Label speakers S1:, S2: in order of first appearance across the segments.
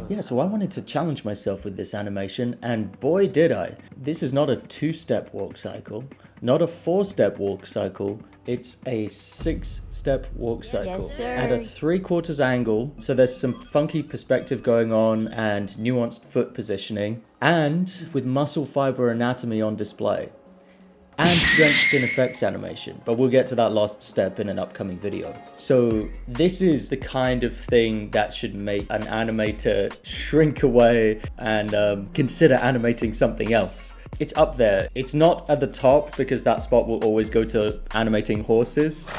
S1: Yeah, so I wanted to challenge myself with this animation, and boy did I. This is not a 2-step walk cycle, not a 4-step walk cycle, it's a 6-step walk cycle.
S2: Yes, sir.
S1: At a 3/4 angle, so there's some funky perspective going on and nuanced foot positioning, and with muscle fiber anatomy on display. And drenched in effects animation, but we'll get to that last step in an upcoming video. So this is the kind of thing that should make an animator shrink away and consider animating something else. It's up there. It's not at the top because that spot will always go to animating horses.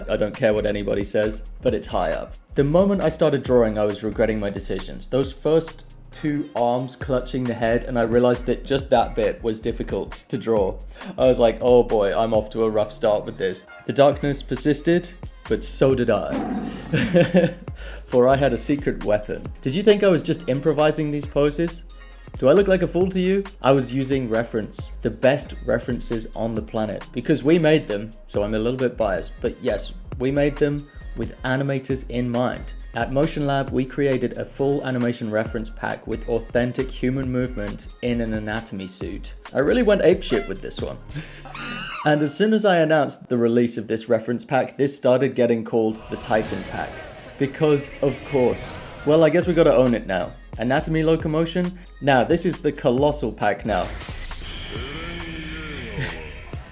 S1: I don't care what anybody says, but it's high up. The moment I started drawing, I was regretting my decisions. Those first 2 arms clutching the head, and I realized that just that bit was difficult to draw. I was like, oh boy, I'm off to a rough start with this. The darkness persisted, but so did I. For I had a secret weapon. Did you think I was just improvising these poses? Do I look like a fool to you? I was using reference, the best references on the planet, because we made them, so I'm a little bit biased, but yes, we made them with animators in mind. At Motion Lab, we created a full animation reference pack with authentic human movement in an anatomy suit. I really went apeshit with this one. And as soon as I announced the release of this reference pack, this started getting called the Titan Pack. Because, of course. Well, I guess we gotta own it now. Anatomy locomotion? Now, this is the colossal pack now.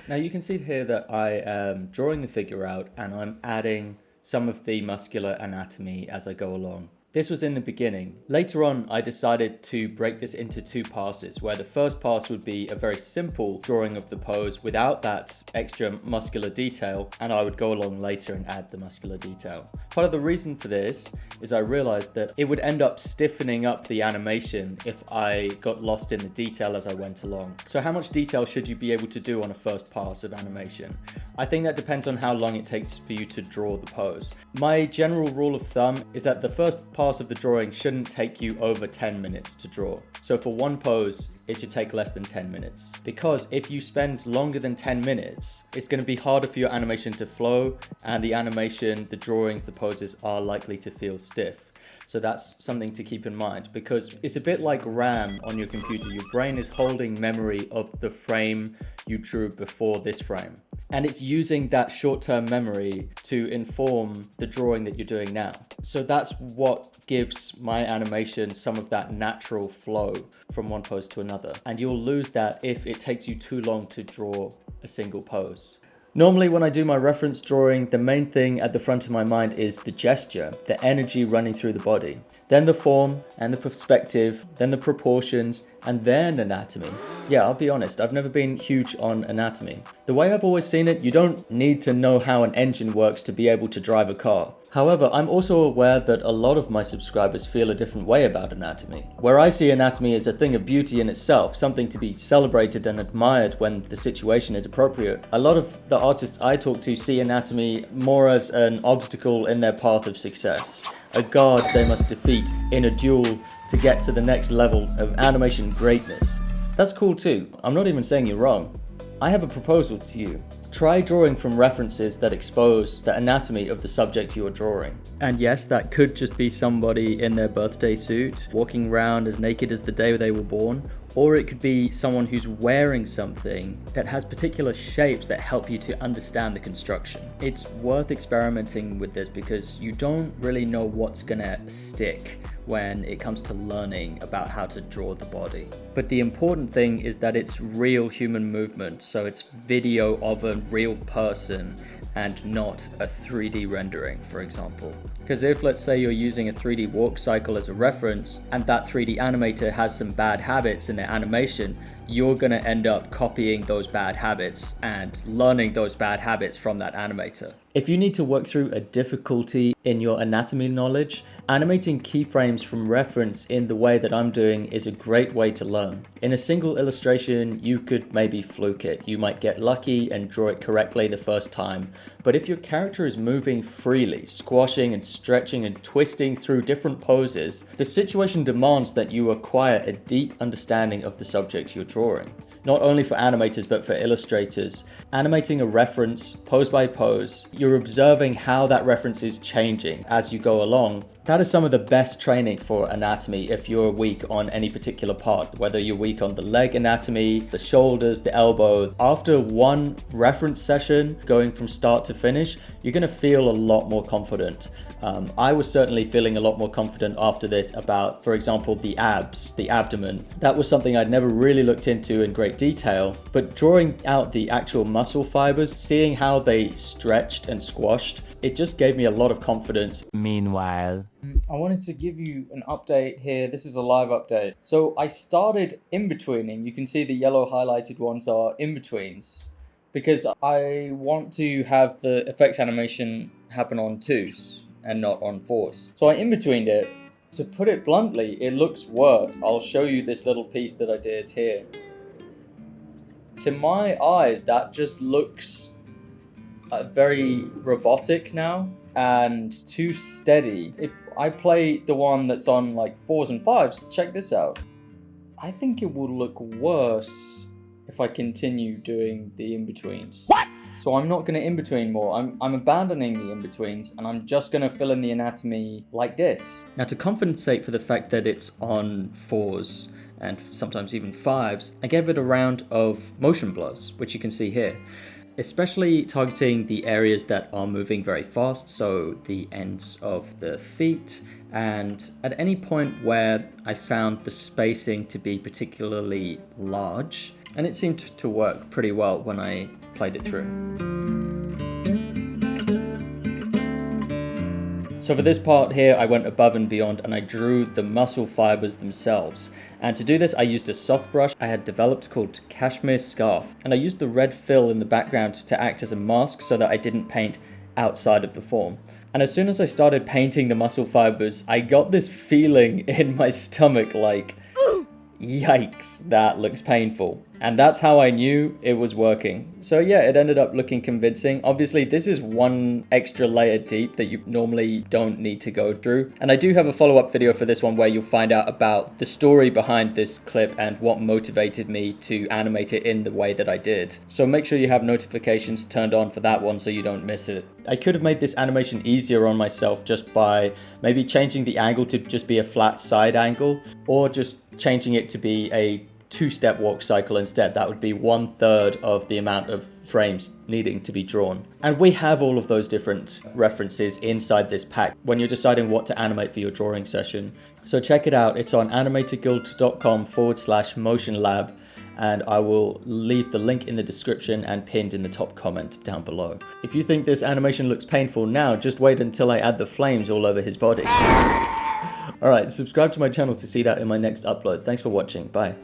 S1: Now you can see here that I am drawing the figure out and I'm adding some of the muscular anatomy as I go along. This was in the beginning. Later on, I decided to break this into 2 passes, where the first pass would be a very simple drawing of the pose without that extra muscular detail, and I would go along later and add the muscular detail. Part of the reason for this is I realized that it would end up stiffening up the animation if I got lost in the detail as I went along. So how much detail should you be able to do on a first pass of animation? I think that depends on how long it takes for you to draw the pose. My general rule of thumb is that the first pass of the drawing shouldn't take you over 10 minutes to draw. So for one pose, it should take less than 10 minutes. Because if you spend longer than 10 minutes, it's going to be harder for your animation to flow, and the animation, the drawings, the poses are likely to feel stiff. So that's something to keep in mind, because it's a bit like RAM on your computer. Your brain is holding memory of the frame you drew before this frame. And it's using that short-term memory to inform the drawing that you're doing now. So that's what gives my animation some of that natural flow from one pose to another. And you'll lose that if it takes you too long to draw a single pose. Normally when I do my reference drawing, the main thing at the front of my mind is the gesture, the energy running through the body, then the form and the perspective, then the proportions, and then anatomy. Yeah, I'll be honest, I've never been huge on anatomy. The way I've always seen it, you don't need to know how an engine works to be able to drive a car. However, I'm also aware that a lot of my subscribers feel a different way about anatomy. Where I see anatomy as a thing of beauty in itself, something to be celebrated and admired when the situation is appropriate, a lot of the artists I talk to see anatomy more as an obstacle in their path of success. A god they must defeat in a duel to get to the next level of animation greatness. That's cool too. I'm not even saying you're wrong. I have a proposal to you. Try drawing from references that expose the anatomy of the subject you are drawing. And yes, that could just be somebody in their birthday suit, walking around as naked as the day they were born, or it could be someone who's wearing something that has particular shapes that help you to understand the construction. It's worth experimenting with this because you don't really know what's gonna stick when it comes to learning about how to draw the body. But the important thing is that it's real human movement, so it's video of a real person and not a 3D rendering, for example. Because if, let's say, you're using a 3D walk cycle as a reference, and that 3D animator has some bad habits in their animation, you're gonna end up copying those bad habits and learning those bad habits from that animator. If you need to work through a difficulty in your anatomy knowledge, animating keyframes from reference in the way that I'm doing is a great way to learn. In a single illustration, you could maybe fluke it. You might get lucky and draw it correctly the first time. But if your character is moving freely, squashing and stretching and twisting through different poses, the situation demands that you acquire a deep understanding of the subject you're drawing. Not only for animators, but for illustrators. animating a reference pose by pose. You're observing how that reference is changing as you go along. That is some of the best training for anatomy if you're weak on any particular part, whether you're weak on the leg anatomy, the shoulders, the elbow. After one reference session, going from start to finish, you're going to feel a lot more confident. I was certainly feeling a lot more confident after this about, for example, the abs, the abdomen. That was something I'd never really looked into in great detail, but drawing out the actual muscle fibers, seeing how they stretched and squashed, it just gave me a lot of confidence.
S2: Meanwhile,
S1: I wanted to give you an update here. This is a live update. So I started in-betweening. You can see the yellow highlighted ones are in-betweens because I want to have the effects animation happen on 2s and not on 4s. So I in-betweened it. To put it bluntly, it looks worse. I'll show you this little piece that I did here. To my eyes, that just looks very robotic now and too steady. If I play the one that's on like 4s and 5s, check this out. I think it will look worse if I continue doing the in-betweens. What? So I'm not going to in-between more. I'm abandoning the in-betweens and I'm just going to fill in the anatomy like this. Now, to compensate for the fact that it's on 4s and sometimes even 5s, I gave it a round of motion blurs, which you can see here. Especially targeting the areas that are moving very fast, so the ends of the feet, and at any point where I found the spacing to be particularly large, and it seemed to work pretty well when I played it through. So for this part here, I went above and beyond and I drew the muscle fibers themselves. And to do this, I used a soft brush I had developed called Cashmere Scarf. And I used the red fill in the background to act as a mask so that I didn't paint outside of the form. And as soon as I started painting the muscle fibers, I got this feeling in my stomach like, yikes, that looks painful. And that's how I knew it was working. So yeah, it ended up looking convincing. Obviously, this is one extra layer deep that you normally don't need to go through. And I do have a follow-up video for this one where you'll find out about the story behind this clip and what motivated me to animate it in the way that I did. So make sure you have notifications turned on for that one so you don't miss it. I could have made this animation easier on myself just by maybe changing the angle to just be a flat side angle, or just changing it to be a 2-step walk cycle instead. That would be 1/3 of the amount of frames needing to be drawn. And we have all of those different references inside this pack when you're deciding what to animate for your drawing session. So check it out. It's on animatorguild.com/motion lab. And I will leave the link in the description and pinned in the top comment down below. If you think this animation looks painful now, just wait until I add the flames all over his body. Alright, subscribe to my channel to see that in my next upload. Thanks for watching. Bye.